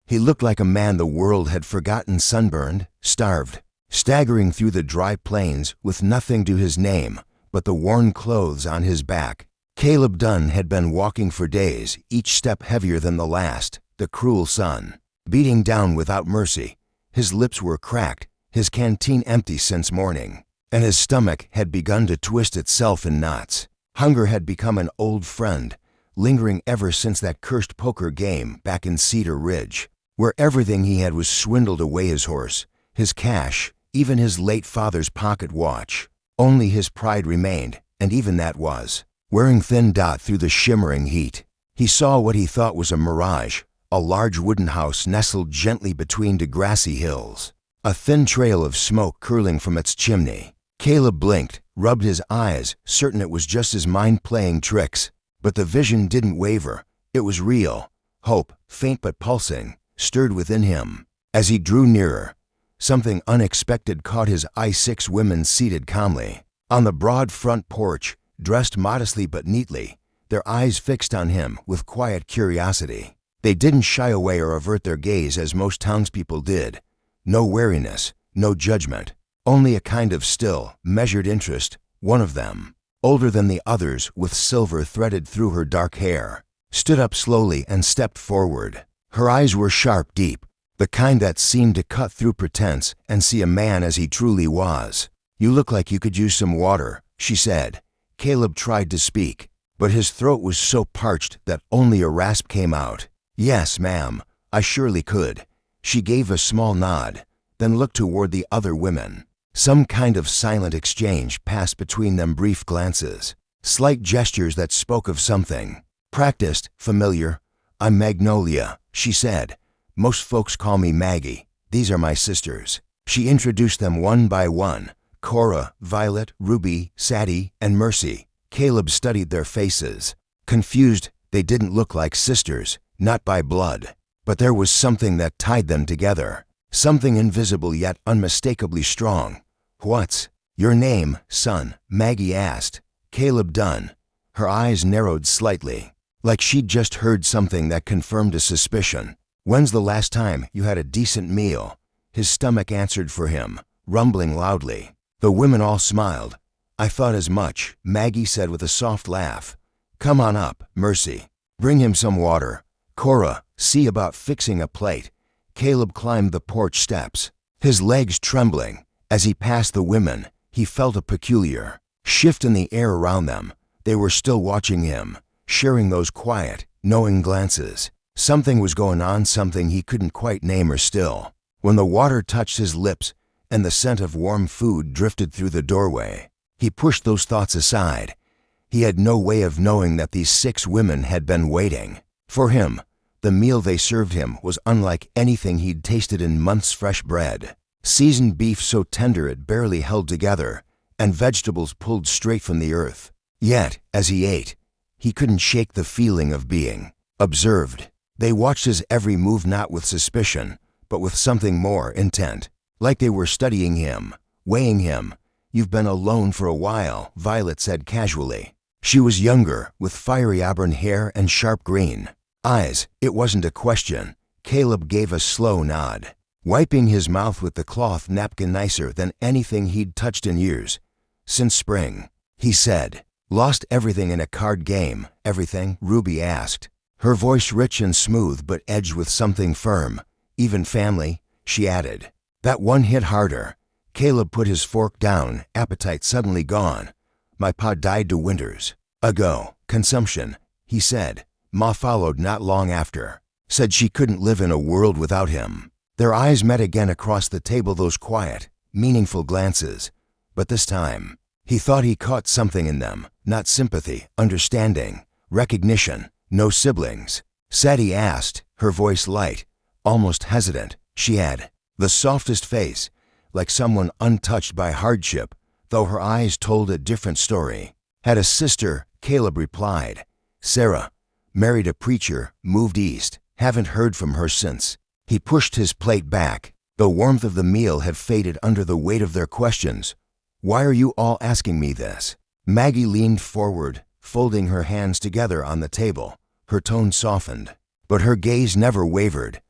He looked like a man the world had forgotten, sunburned, starved, staggering through the dry plains with nothing to his name but the worn clothes on his back. Caleb Dunn had been walking for days, each step heavier than the last, the cruel sun beating down without mercy. His lips were cracked, his canteen empty since morning, and his stomach had begun to twist itself in knots. Hunger had become an old friend, lingering ever since that cursed poker game back in Cedar Ridge, where everything he had was swindled away: his horse, his cash, even his late father's pocket watch. Only his pride remained, and even that was wearing thin dot through the shimmering heat. He saw what he thought was a mirage, a large wooden house nestled gently between two grassy hills, a thin trail of smoke curling from its chimney. Caleb blinked, rubbed his eyes, certain it was just his mind playing tricks. But the vision didn't waver. It was real. Hope, faint but pulsing, stirred within him. As he drew nearer, something unexpected caught his eye: 6 women seated calmly on the broad front porch, dressed modestly but neatly, their eyes fixed on him with quiet curiosity. They didn't shy away or avert their gaze as most townspeople did. No wariness, no judgment, only a kind of still, measured interest. One of them, older than the others, with silver threaded through her dark hair, stood up slowly and stepped forward. Her eyes were sharp, deep, the kind that seemed to cut through pretense and see a man as he truly was. "You look like you could use some water," she said. Caleb tried to speak, but his throat was so parched that only a rasp came out. "Yes, ma'am, I surely could." She gave a small nod, then looked toward the other women. Some kind of silent exchange passed between them, brief glances, slight gestures that spoke of something practiced, familiar. "I'm Magnolia," she said. "Most folks call me Maggie. These are my sisters." She introduced them one by one: Cora, Violet, Ruby, Sadie, and Mercy. Caleb studied their faces. Confused, they didn't look like sisters, not by blood, but there was something that tied them together, something invisible yet unmistakably strong. "What's your name, son?" Maggie asked. "Caleb Dunn." Her eyes narrowed slightly, like she'd just heard something that confirmed a suspicion. "When's the last time you had a decent meal?" His stomach answered for him, rumbling loudly. The women all smiled. "I thought as much," Maggie said with a soft laugh. "Come on up, Mercy. Bring him some water. Cora, see about fixing a plate." Caleb climbed the porch steps, his legs trembling. As he passed the women, he felt a peculiar shift in the air around them. They were still watching him, sharing those quiet, knowing glances. Something was going on, something he couldn't quite name or still. When the water touched his lips and the scent of warm food drifted through the doorway, he pushed those thoughts aside. He had no way of knowing that these 6 women had been waiting for him. The meal they served him was unlike anything he'd tasted in months: fresh bread, seasoned beef so tender it barely held together, and vegetables pulled straight from the earth. Yet, as he ate, he couldn't shake the feeling of being observed. They watched his every move, not with suspicion, but with something more: intent, like they were studying him, weighing him. "You've been alone for a while," Violet said casually. She was younger, with fiery auburn hair and sharp green eyes. It wasn't a question. Caleb gave a slow nod, wiping his mouth with the cloth napkin nicer than anything he'd touched in years. "Since spring," he said. "Lost everything in a card game." "Everything?" Ruby asked, her voice rich and smooth but edged with something firm. "Even family," she added. That one hit harder. Caleb put his fork down, appetite suddenly gone. "My pa died 2 winters ago. Consumption," he said. Ma followed not long after. Said she couldn't live in a world without him. Their eyes met again across the table, those quiet, meaningful glances. But this time, he thought he caught something in them. Not sympathy, understanding, recognition. "No siblings?" Sadie asked, her voice light, almost hesitant. She had the softest face, like someone untouched by hardship, though her eyes told a different story. "Had a sister," Caleb replied. "Sarah. Married a preacher, moved east. Haven't heard from her since." He pushed his plate back. The warmth of the meal had faded under the weight of their questions. "Why are you all asking me this?" Maggie leaned forward, folding her hands together on the table. Her tone softened, but her gaze never wavered.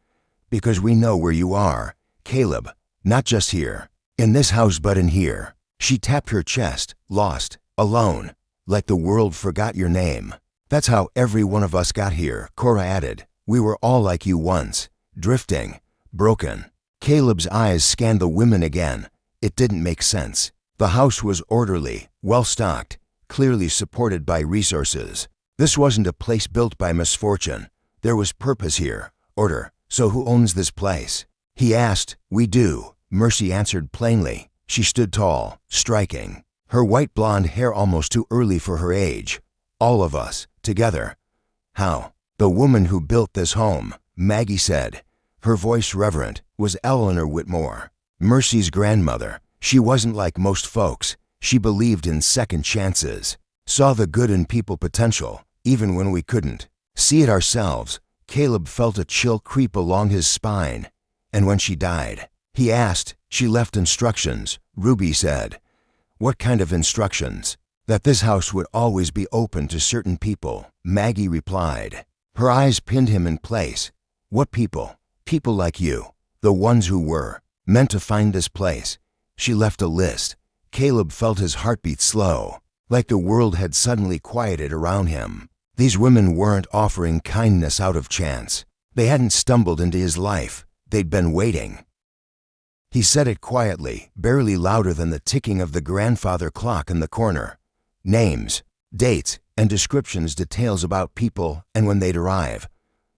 Because we know where you are, Caleb. Not just here. In this house, but in here. She tapped her chest, lost, alone, like the world forgot your name. That's how every one of us got here, Cora added. We were all like you once, drifting, broken. Caleb's eyes scanned the women again. It didn't make sense. The house was orderly, well-stocked, clearly supported by resources. This wasn't a place built by misfortune. There was purpose here, order. So who owns this place? He asked. We do, Mercy answered plainly. She stood tall, striking, her white blonde hair almost too early for her age. All of us, together. How? The woman who built this home, Maggie said. Her voice reverent, was Eleanor Whitmore, Mercy's grandmother. She wasn't like most folks. She believed in second chances, saw the good in people potential, even when we couldn't see it ourselves. Caleb felt a chill creep along his spine. And when she died, he asked. She left instructions, Ruby said. What kind of instructions? That this house would always be open to certain people, Maggie replied. Her eyes pinned him in place. What people? People like you, the ones who were meant to find this place. She left a list. Caleb felt his heartbeat slow, like the world had suddenly quieted around him. These women weren't offering kindness out of chance. They hadn't stumbled into his life. They'd been waiting. He said it quietly, barely louder than the ticking of the grandfather clock in the corner. Names, dates, and descriptions, details about people and when they'd arrive.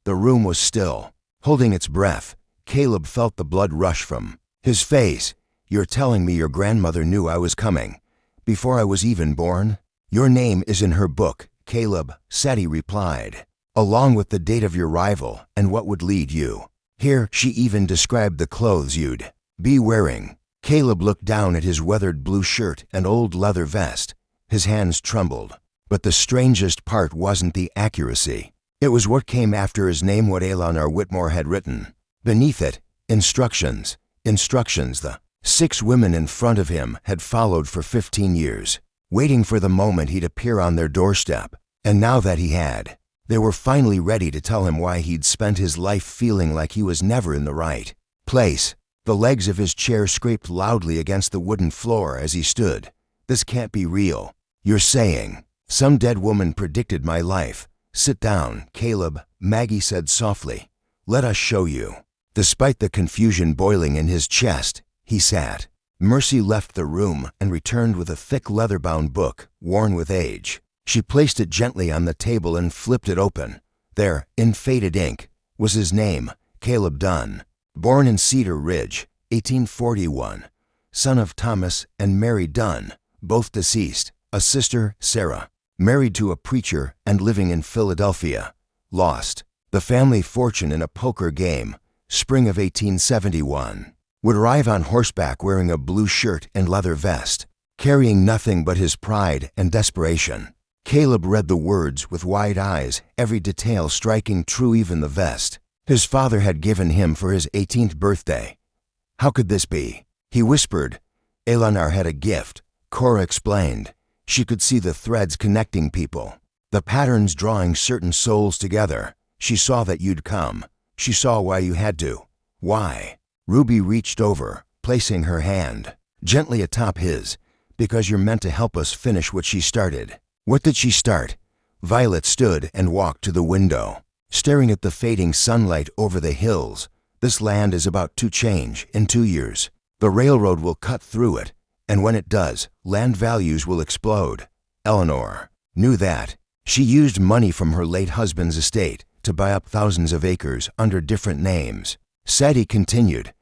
The room was still, holding its breath. Caleb felt the blood rush from his face. You're telling me your grandmother knew I was coming before I was even born? Your name is in her book, Caleb, Sadie replied, along with the date of your arrival and what would lead you here. She even described the clothes you'd be wearing. Caleb looked down at his weathered blue shirt and old leather vest. His hands trembled. But the strangest part wasn't the accuracy. It was what came after his name, what Eleanor Whitmore had written. Beneath it, instructions. Instructions the 6 women in front of him had followed for 15 years, waiting for the moment he'd appear on their doorstep. And now that he had, they were finally ready to tell him why he'd spent his life feeling like he was never in the right place. The legs of his chair scraped loudly against the wooden floor as he stood. This can't be real. You're saying some dead woman predicted my life. Sit down, Caleb, Maggie said softly. Let us show you. Despite the confusion boiling in his chest, he sat. Mercy left the room and returned with a thick leather-bound book, worn with age. She placed it gently on the table and flipped it open. There, in faded ink, was his name, Caleb Dunn. Born in Cedar Ridge, 1841. Son of Thomas and Mary Dunn, both deceased. A sister, Sarah, married to a preacher and living in Philadelphia. Lost the family fortune in a poker game. Spring of 1871. Would arrive on horseback wearing a blue shirt and leather vest, carrying nothing but his pride and desperation. Caleb read the words with wide eyes, every detail striking true, even the vest his father had given him for his 18th birthday. How could this be? He whispered. Eleanor had a gift, Cora explained. She could see the threads connecting people, the patterns drawing certain souls together. She saw that you'd come. She saw why you had to. Why? Ruby reached over, placing her hand gently atop his. Because you're meant to help us finish what she started. What did she start? Violet stood and walked to the window, staring at the fading sunlight over the hills. This land is about to change in 2 years. The railroad will cut through it, and when it does, land values will explode. Eleanor knew that. She used money from her late husband's estate to buy up thousands of acres under different names. Sadie continued,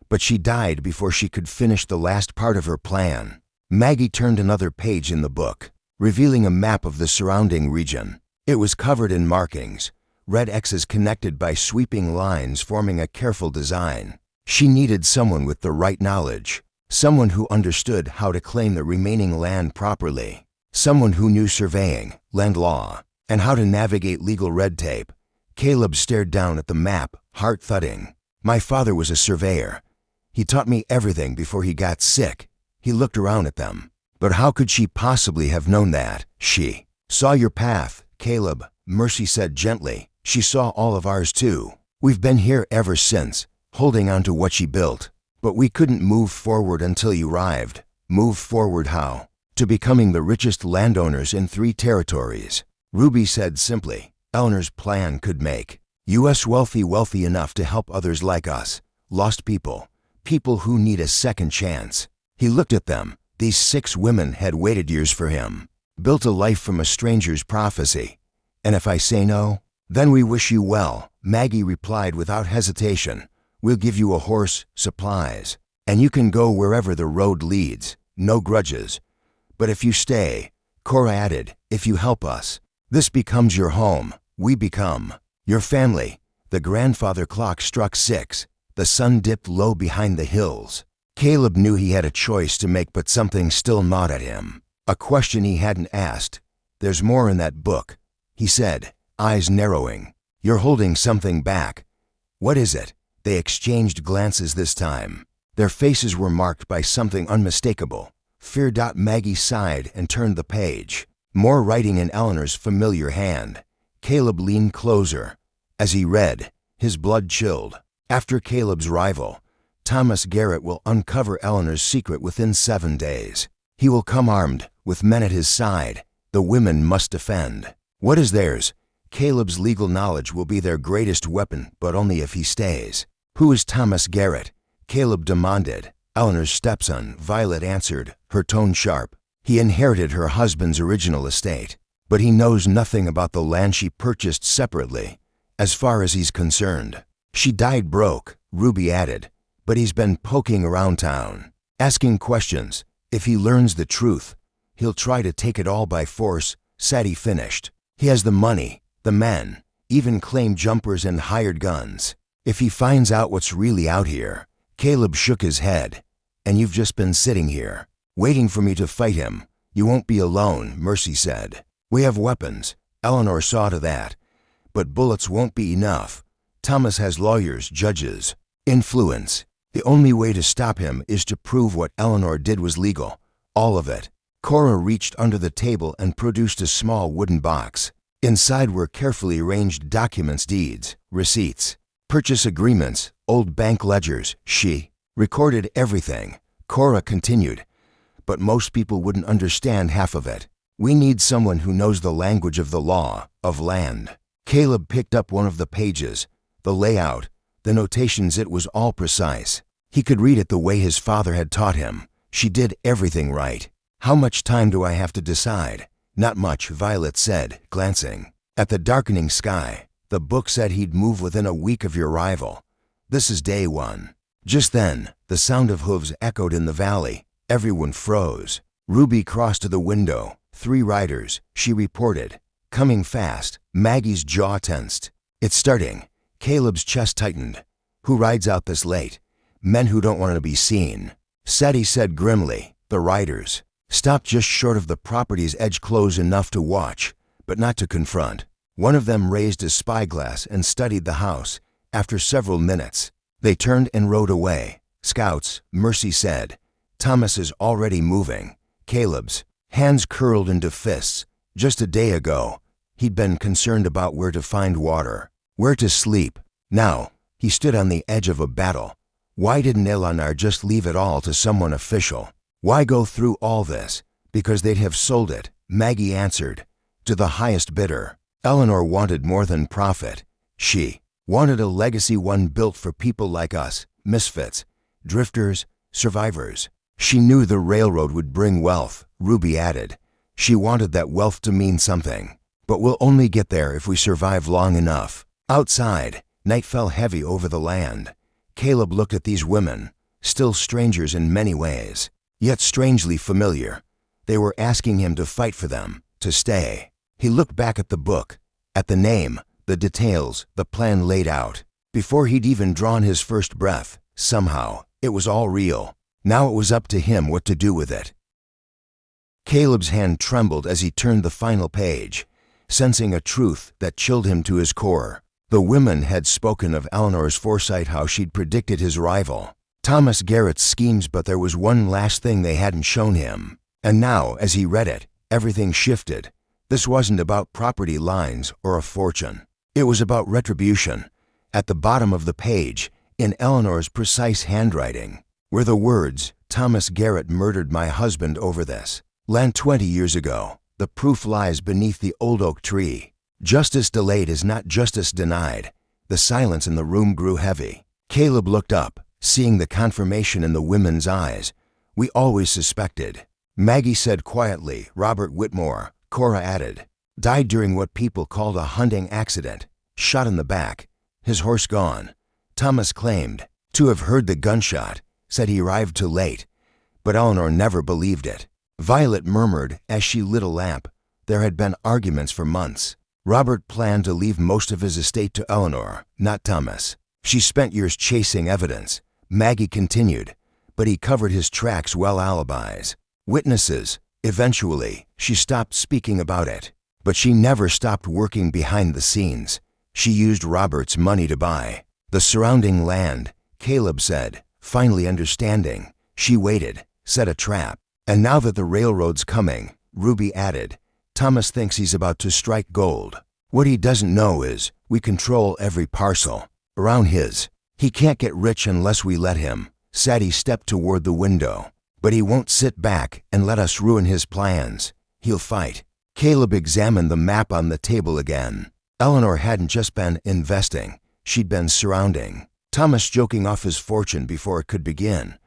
but she died before she could finish the last part of her plan. Maggie turned another page in the book, revealing a map of the surrounding region. It was covered in markings, red X's connected by sweeping lines forming a careful design. She needed someone with the right knowledge, someone who understood how to claim the remaining land properly, someone who knew surveying, land law, and how to navigate legal red tape. Caleb stared down at the map, heart thudding. My father was a surveyor. He taught me everything before he got sick. He looked around at them. But how could she possibly have known that? She saw your path, Caleb, Mercy said gently. She saw all of ours too. We've been here ever since, holding on to what she built. But we couldn't move forward until you arrived. Move forward how? To becoming the richest landowners in 3 territories. Ruby said simply. Eleanor's plan could make us wealthy enough to help others like us. Lost people. People who need a second chance. He looked at them. These 6 women had waited years for him. Built a life from a stranger's prophecy. And if I say no, then we wish you well, Maggie replied without hesitation. We'll give you a horse, supplies, and you can go wherever the road leads, no grudges. But if you stay, Cora added, if you help us, this becomes your home, we become your family. The grandfather clock struck 6. The sun dipped low behind the hills. Caleb knew he had a choice to make, but something still gnawed at him. A question he hadn't asked. There's more in that book, he said, eyes narrowing. You're holding something back. What is it? They exchanged glances this time. Their faces were marked by something unmistakable. Fear. Maggie sighed and turned the page. More writing in Eleanor's familiar hand. Caleb leaned closer. As he read, his blood chilled. After Caleb's rival, Thomas Garrett will uncover Eleanor's secret within 7 days. He will come armed, with men at his side. The women must defend what is theirs. Caleb's legal knowledge will be their greatest weapon, but only if he stays. Who is Thomas Garrett? Caleb demanded. Eleanor's stepson, Violet answered, her tone sharp. He inherited her husband's original estate, but he knows nothing about the land she purchased separately. As far as he's concerned, she died broke, Ruby added, but he's been poking around town, asking questions. If he learns the truth, he'll try to take it all by force, Sadie finished. He has the money, the men, even claim jumpers and hired guns. If he finds out what's really out here, Caleb shook his head. And you've just been sitting here, waiting for me to fight him. You won't be alone, Mercy said. We have weapons. Eleanor saw to that. But bullets won't be enough. Thomas has lawyers, judges, influence. The only way to stop him is to prove what Eleanor did was legal. All of it. Cora reached under the table and produced a small wooden box. Inside were carefully arranged documents, deeds, receipts, purchase agreements, old bank ledgers. She recorded everything. Cora continued, but most people wouldn't understand half of it. We need someone who knows the language of the law, of land. Caleb picked up one of the pages. The layout, the notations, it was all precise. He could read it the way his father had taught him. She did everything right. How much time do I have to decide? Not much, Violet said, glancing at the darkening sky. The book said he'd move within a week of your arrival. This is day 1. Just then, the sound of hooves echoed in the valley. Everyone froze. Ruby crossed to the window. 3 riders, she reported. Coming fast. Maggie's jaw tensed. It's starting. Caleb's chest tightened. Who rides out this late? Men who don't want to be seen. Sadie said grimly. The riders stopped just short of the property's edge, close enough to watch, but not to confront. One of them raised his spyglass and studied the house. After several minutes, they turned and rode away. Scouts, Mercy said. Thomas is already moving. Caleb's hands curled into fists. Just a day ago, he'd been concerned about where to find water, where to sleep. Now, he stood on the edge of a battle. Why didn't Eleanor just leave it all to someone official? Why go through all this? Because they'd have sold it, Maggie answered, to the highest bidder. Eleanor wanted more than profit. She wanted a legacy, one built for people like us, misfits, drifters, survivors. She knew the railroad would bring wealth, Ruby added. She wanted that wealth to mean something. But we'll only get there if we survive long enough. Outside, night fell heavy over the land. Caleb looked at these women, still strangers in many ways, yet strangely familiar. They were asking him to fight for them, to stay. He looked back at the book, at the name, the details, the plan laid out. Before he'd even drawn his first breath, somehow, it was all real. Now it was up to him what to do with it. Caleb's hand trembled as he turned the final page, sensing a truth that chilled him to his core. The women had spoken of Eleanor's foresight, how she'd predicted his arrival, Thomas Garrett's schemes, but there was one last thing they hadn't shown him. And now, as he read it, everything shifted. This wasn't about property lines or a fortune. It was about retribution. At the bottom of the page, in Eleanor's precise handwriting, were the words, "Thomas Garrett murdered my husband over this. Land 20 years ago. The proof lies beneath the old oak tree. Justice delayed is not justice denied." The silence in the room grew heavy. Caleb looked up, seeing the confirmation in the women's eyes. "We always suspected." Maggie said quietly. "Robert Whitmore," Cora added, "died during what people called a hunting accident. Shot in the back. His horse gone." Thomas claimed to have heard the gunshot, said he arrived too late, but Eleanor never believed it. Violet murmured as she lit a lamp. There had been arguments for months. Robert planned to leave most of his estate to Eleanor, not Thomas. She spent years chasing evidence, Maggie continued, but he covered his tracks well. Alibis, witnesses. Eventually, she stopped speaking about it, but she never stopped working behind the scenes. She used Robert's money to buy the surrounding land, Caleb said, finally understanding. She waited, set a trap. "And now that the railroad's coming," Ruby added, "Thomas thinks he's about to strike gold. What he doesn't know is we control every parcel around his. He can't get rich unless we let him." Sadie stepped toward the window. "But he won't sit back and let us ruin his plans. He'll fight." Caleb examined the map on the table again. Eleanor hadn't just been investing, she'd been surrounding Thomas, joking off his fortune before it could begin.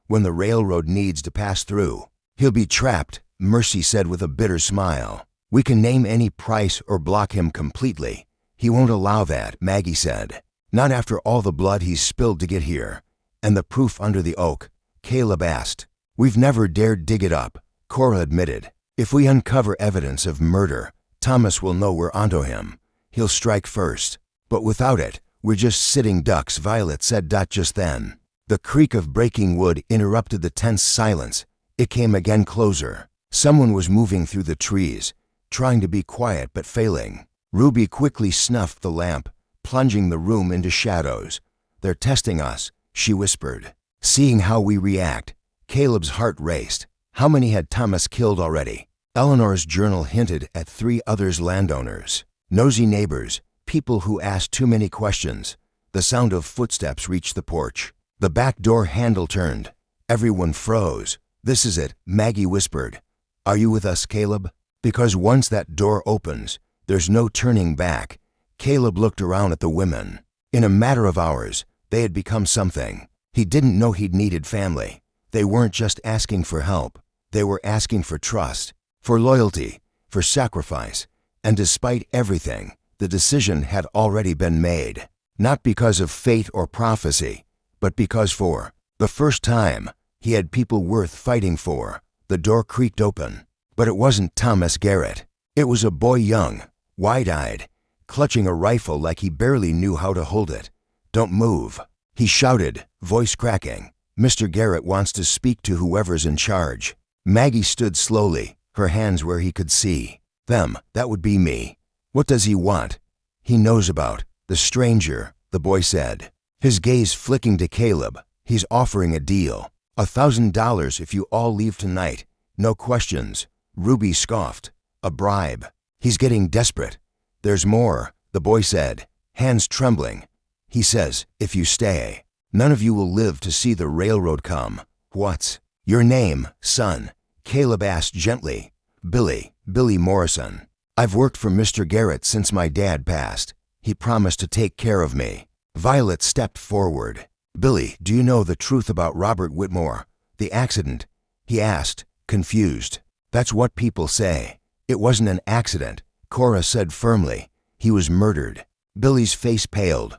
"When the railroad needs to pass through, he'll be trapped," Mercy said with a bitter smile. "We can name any price or block him completely. He won't allow that," Maggie said. "Not after all the blood he's spilled to get here." "And the proof under the oak?" Caleb asked. "We've never dared dig it up," Cora admitted. "If we uncover evidence of murder, Thomas will know we're onto him. He'll strike first. But without it, we're just sitting ducks," Violet said. Just then, the creak of breaking wood interrupted the tense silence. It came again, closer. Someone was moving through the trees, trying to be quiet but failing. Ruby quickly snuffed the lamp, plunging the room into shadows. "They're testing us," she whispered. Seeing how we react, Caleb's heart raced. How many had Thomas killed already? Eleanor's journal hinted at 3 others: landowners, nosy neighbors, people who asked too many questions. The sound of footsteps reached the porch. The back door handle turned. Everyone froze. "This is it," Maggie whispered. "Are you with us, Caleb? Because once that door opens, there's no turning back." Caleb looked around at the women. In a matter of hours, they had become something. He didn't know he'd needed family. They weren't just asking for help. They were asking for trust, for loyalty, for sacrifice. And despite everything, the decision had already been made. Not because of fate or prophecy, but because for the first time, he had people worth fighting for. The door creaked open. But it wasn't Thomas Garrett. It was a boy, young, wide-eyed, clutching a rifle like he barely knew how to hold it. "Don't move," he shouted, voice cracking. "Mr. Garrett wants to speak to whoever's in charge." Maggie stood slowly, her hands where he could see. "Them, that would be me." "What does he want?" "He knows about the stranger," the boy said, his gaze flicking to Caleb. "He's offering a deal. $1,000 if you all leave tonight. No questions." Ruby scoffed. "A bribe. He's getting desperate." "There's more," the boy said, hands trembling. "He says, if you stay, none of you will live to see the railroad come." "What's your name, son?" Caleb asked gently. Billy Morrison. "I've worked for Mr. Garrett since my dad passed. He promised to take care of me." Violet stepped forward. "Billy, do you know the truth about Robert Whitmore? The accident?" he asked, confused. "That's what people say. It wasn't an accident," Cora said firmly. "He was murdered." Billy's face paled.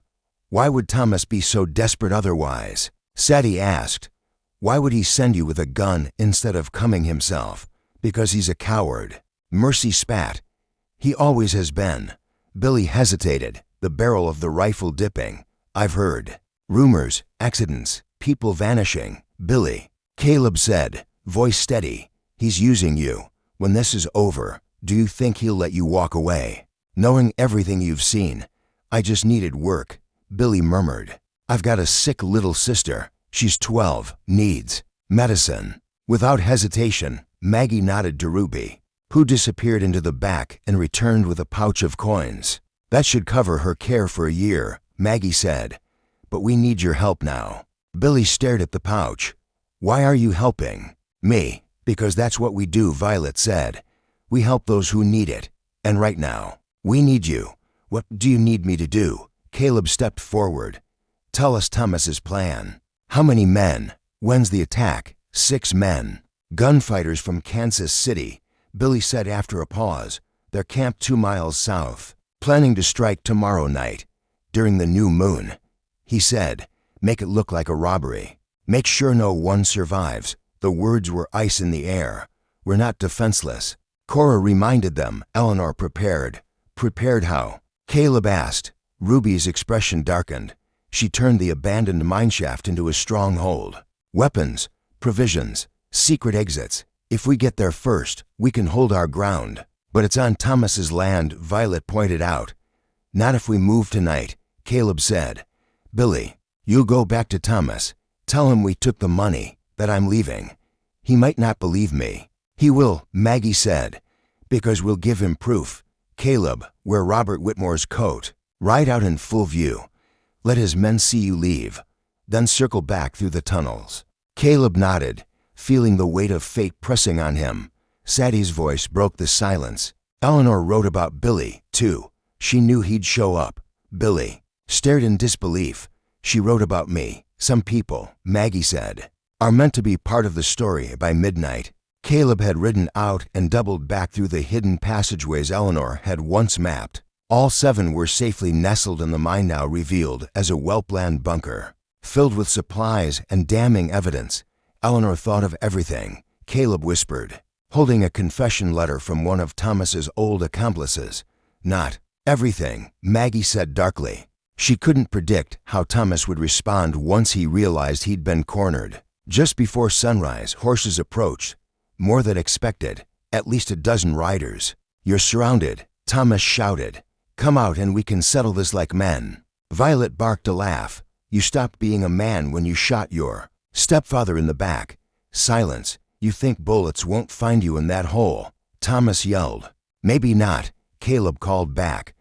"Why would Thomas be so desperate otherwise?" Sadie asked. "Why would he send you with a gun instead of coming himself?" "Because he's a coward." Mercy spat. "He always has been." Billy hesitated, the barrel of the rifle dipping. "I've heard rumors, accidents, people vanishing." "Billy," Caleb said, voice steady, "he's using you. When this is over, do you think he'll let you walk away? Knowing everything you've seen." "I just needed work," Billy murmured. "I've got a sick little sister. She's 12, needs medicine." Without hesitation, Maggie nodded to Ruby, who disappeared into the back and returned with a pouch of coins. "That should cover her care for a year," Maggie said. "But we need your help now." Billy stared at the pouch. "Why are you helping?" "Me, because that's what we do," Violet said. "We help those who need it. And right now, we need you." "What do you need me to do?" Caleb stepped forward. "Tell us Thomas's plan." "How many men? When's the attack?" "6 men. Gunfighters from Kansas City," Billy said after a pause. "They're camped 2 miles south, planning to strike tomorrow night, during the new moon." He said, "Make it look like a robbery. Make sure no one survives." The words were ice in the air. "We're not defenseless." Cora reminded them. Eleanor prepared. "Prepared how?" Caleb asked. Ruby's expression darkened. She turned the abandoned mineshaft into a stronghold. "Weapons, provisions, secret exits. If we get there first, we can hold our ground." "But it's on Thomas's land," Violet pointed out. "Not if we move tonight," Caleb said. "Billy, you go back to Thomas. Tell him we took the money, that I'm leaving. He might not believe me." "He will," Maggie said, "because we'll give him proof." "Caleb, wear Robert Whitmore's coat. Ride out in full view. Let his men see you leave. Then circle back through the tunnels." Caleb nodded, feeling the weight of fate pressing on him. Sattie's voice broke the silence. "Eleanor wrote about Billy, too. She knew he'd show up." Billy stared in disbelief. "She wrote about me. Some people," Maggie said, "are meant to be part of the story by midnight." Caleb had ridden out and doubled back through the hidden passageways Eleanor had once mapped. All 7 were safely nestled in the mine now revealed as a well-planned bunker, filled with supplies and damning evidence. Eleanor thought of everything. Caleb whispered, holding a confession letter from one of Thomas's old accomplices. "Not everything," Maggie said darkly. She couldn't predict how Thomas would respond once he realized he'd been cornered. Just before sunrise, horses approached. More than expected, at least a dozen riders. "You're surrounded," Thomas shouted. "Come out and we can settle this like men." Violet barked a laugh. "You stopped being a man when you shot your stepfather in the back." "Silence. You think bullets won't find you in that hole," Thomas yelled. "Maybe not," Caleb called back.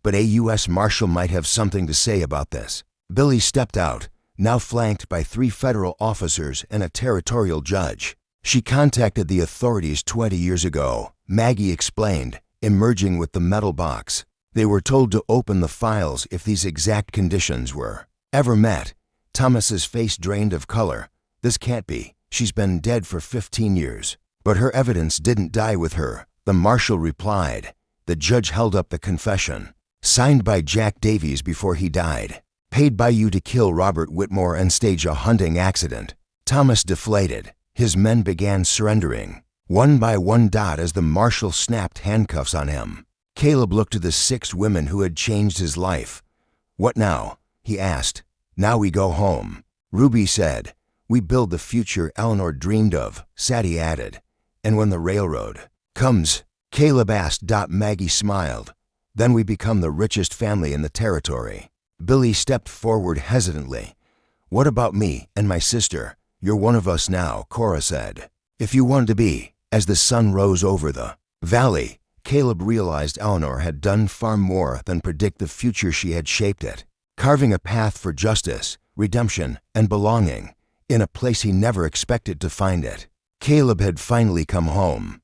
"But a U.S. Marshal might have something to say about this." Billy stepped out, now flanked by 3 federal officers and a territorial judge. "She contacted the authorities 20 years ago," Maggie explained, emerging with the metal box. "They were told to open the files if these exact conditions were ever met." Thomas's face drained of color. "This can't be. She's been dead for 15 years. "But her evidence didn't die with her," the marshal replied. The judge held up the confession. "Signed by Jack Davies before he died. Paid by you to kill Robert Whitmore and stage a hunting accident." Thomas deflated. His men began surrendering, one by one as the marshal snapped handcuffs on him. Caleb looked to the 6 women who had changed his life. "What now?" he asked. "Now we go home," Ruby said. "We build the future Eleanor dreamed of," Sattie added. "And when the railroad comes," Caleb asked. Maggie smiled. "Then we become the richest family in the territory." Billy stepped forward hesitantly. "What about me and my sister?" "You're one of us now," Cora said. "If you want to be." As the sun rose over the valley, Caleb realized Eleanor had done far more than predict the future. She had shaped it, carving a path for justice, redemption, and belonging, in a place he never expected to find it. Caleb had finally come home.